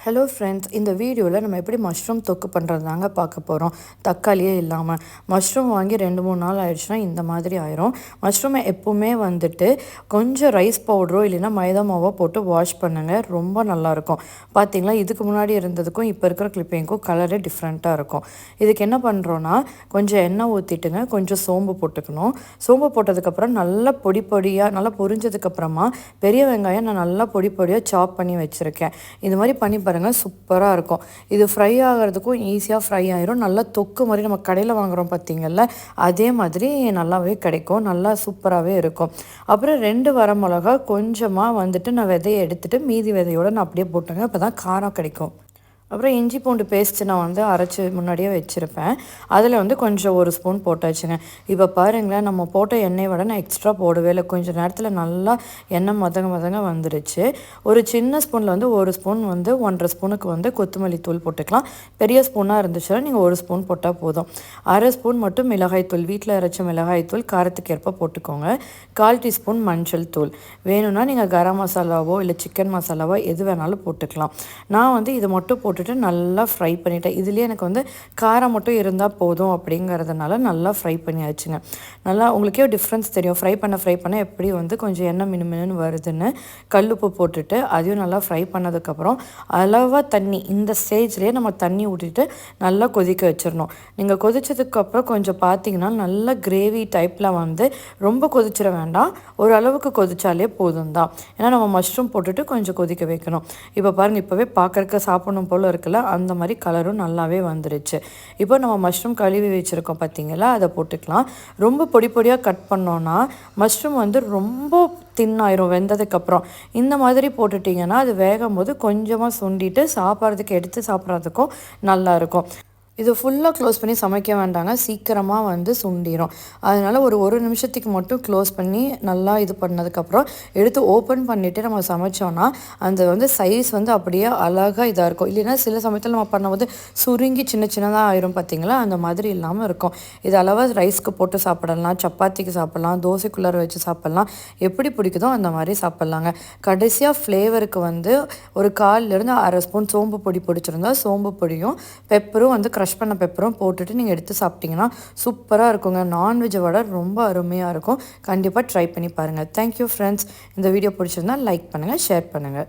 Hello friends, இந்த வீடியோவில் நம்ம எப்படி மஷ்ரூம் தொக்கு பண்ணுறது தாங்க பார்க்க போகிறோம். தக்காளியே இல்லாமல் மஷ்ரூம் வாங்கி 2-3 நாள் ஆயிடுச்சுன்னா இந்த மாதிரி ஆயிரும். மஷ்ரூமை எப்போவுமே வந்துட்டு கொஞ்சம் ரைஸ் பவுடரோ இல்லைன்னா மைதா மாவோ போட்டு வாஷ் பண்ணுங்கள், ரொம்ப நல்லாயிருக்கும். பார்த்தீங்களா, இதுக்கு முன்னாடி இருந்ததுக்கும் இப்போ இருக்கிற கிளிப்பிங்க்கும் கலரே டிஃப்ரெண்ட்டாக இருக்கும். இதுக்கு என்ன பண்ணுறோன்னா, கொஞ்சம் எண்ணெய் ஊற்றிட்டுங்க, கொஞ்சம் சோம்பு போட்டுக்கணும். சோம்பு போட்டதுக்கப்புறம் நல்லா பொடி பொடியாக நல்லா பொரிஞ்சதுக்கப்புறமா பெரிய வெங்காயம் நான் நல்லா பொடி பொடியாக சாப் பண்ணி வச்சுருக்கேன். இது மாதிரி பண்ணி சூப்பராக இருக்கும். இது ஃப்ரை ஆகிறதுக்கும் ஈஸியாக ஃப்ரை ஆயிரும். நல்லா தொக்கு மாதிரி நம்ம கடையில் வாங்குகிறோம் பார்த்தீங்கல்ல, அதே மாதிரி நல்லாவே கிடைக்கும். நல்லா சூப்பராகவே இருக்கும். அப்புறம் 2 வரமிளகா கொஞ்சமாக வந்துட்டு நான் விதையை எடுத்துகிட்டு மீதி விதையோடு நான் அப்படியே போட்டுங்க, அப்போ தான் காரம் கிடைக்கும். அப்புறம் இஞ்சி பூண்டு பேஸ்ட்டு நான் வந்து அரைச்சி முன்னாடியே வச்சுருப்பேன். அதில் வந்து கொஞ்சம் 1 ஸ்பூன் போட்டாச்சுங்க. இப்போ பாருங்களேன், நம்ம போட்ட எண்ணெய் விட நான் எக்ஸ்ட்ரா போடவே இல்லை. கொஞ்சம் நேரத்தில் நல்லா எண்ணெய் மதங்க வந்துடுச்சு. ஒரு சின்ன ஸ்பூனில் வந்து 1 ஸ்பூன் வந்து 1.5 ஸ்பூனுக்கு வந்து கொத்தமல்லி தூள் போட்டுக்கலாம். பெரிய ஸ்பூனாக இருந்துச்சுன்னா நீங்கள் 1 ஸ்பூன் போட்டால் போதும். 1/2 ஸ்பூன் மட்டும் மிளகாய்த்தூள், வீட்டில் அரைச்ச மிளகாய்த்தூள் காரத்துக்கு ஏற்ப போட்டுக்கோங்க. 1/4 டீஸ்பூன் மஞ்சள் தூள். வேணும்னா நீங்கள் கரம் மசாலாவோ இல்லை சிக்கன் மசாலாவோ எது வேணாலும் போட்டுக்கலாம். நான் வந்து இதை மட்டும் போட்டுட்டு நல்லா ஃப்ரை பண்ணிட்டேன். இதுலேயே எனக்கு வந்து காரம் மட்டும் இருந்தால் போதும் அப்படிங்கிறதுனால நல்லா ஃப்ரை பண்ணியாச்சுங்க. நல்லா உங்களுக்கே டிஃப்ரென்ஸ் தெரியும். ஃப்ரை பண்ண எப்படி வந்து கொஞ்சம் எண்ணெய் மினுமினுன்னு வருதுன்னு. கல்லுப்பு போட்டுட்டு அதையும் நல்லா ஃப்ரை பண்ணதுக்கப்புறம் அளவாக தண்ணி, இந்த ஸ்டேஜ்லேயே நம்ம தண்ணி ஊற்றிட்டு நல்லா கொதிக்க வச்சிடணும். நீங்கள் கொதிச்சதுக்கப்புறம் கொஞ்சம் பார்த்தீங்கன்னா நல்லா கிரேவி டைப்பில் வந்து ரொம்ப கொதிச்சிட வேண்டாம், ஓரளவுக்கு கொதிச்சாலே போதும் தான். ஏன்னா நம்ம மஷ்ரூம் போட்டுட்டு கொஞ்சம் கொதிக்க வைக்கணும். இப்போ பாருங்கள், இப்போவே பார்க்குறக்கு சாப்பிடணும் போல் இருக்குல்ல, அந்த மாதிரி கலரும் நல்லாவே வந்துருச்சு. இப்போ நம்ம மஷ்ரூம் கழுவி வச்சுருக்கோம் பார்த்தீங்களா, அதை போட்டுக்கலாம். ரொம்ப பொடி பொடியாக கட் பண்ணோன்னா மஷ்ரூம் வந்து ரொம்ப தின்னாயிரும் வெந்ததுக்கப்புறம். இந்த மாதிரி போட்டுட்டிங்கன்னா அது வேகும் போது கொஞ்சமாக சுண்டிட்டு சாப்பிட்றதுக்கு எடுத்து சாப்பிட்றதுக்கும் நல்லாயிருக்கும். இது ஃபுல்லாக க்ளோஸ் பண்ணி சமைக்க வேண்டாங்க, சீக்கிரமாக வந்து சுண்டிடும். அதனால் ஒரு நிமிஷத்துக்கு மட்டும் க்ளோஸ் பண்ணி நல்லா இது பண்ணதுக்கப்புறம் எடுத்து ஓப்பன் பண்ணிவிட்டு நம்ம சமைச்சோன்னா அந்த வந்து சைஸ் வந்து அப்படியே அழகாக இதாக இருக்கும். இல்லைன்னா சில சமயத்தில் நம்ம பண்ணும்போது சுருங்கி சின்னதாக ஆயிரும் பார்த்தீங்களா, அந்த மாதிரி இல்லாமல் இருக்கும். இது அளவாக ரைஸ்க்கு போட்டு சாப்பிடலாம், சப்பாத்திக்கு சாப்பிட்லாம், தோசைக்குள்ளார வச்சு சாப்பிட்லாம், எப்படி பிடிக்குதோ அந்த மாதிரி சாப்பிட்லாங்க. கடைசியாக ஃப்ளேவருக்கு வந்து ஒரு 1/4லேருந்து 1/2 ஸ்பூன் சோம்பு பொடி பிடிச்சிருந்தா சோம்பு பொடியும் பெப்பரும் வந்து க்ரஷ் பண்ண பெப்பரும் போட்டுட்டு நீங்கள் எடுத்து சாப்பிட்டிங்கன்னா சூப்பராக இருக்குங்க. நான்வெஜ்ஜை விட ரொம்ப அருமையாக இருக்கும். கண்டிப்பாக ட்ரை பண்ணி பாருங்கள். Thank you friends. இந்த வீடியோ பிடிச்சிருந்தா லைக் பண்ணுங்கள், ஷேர் பண்ணுங்கள்.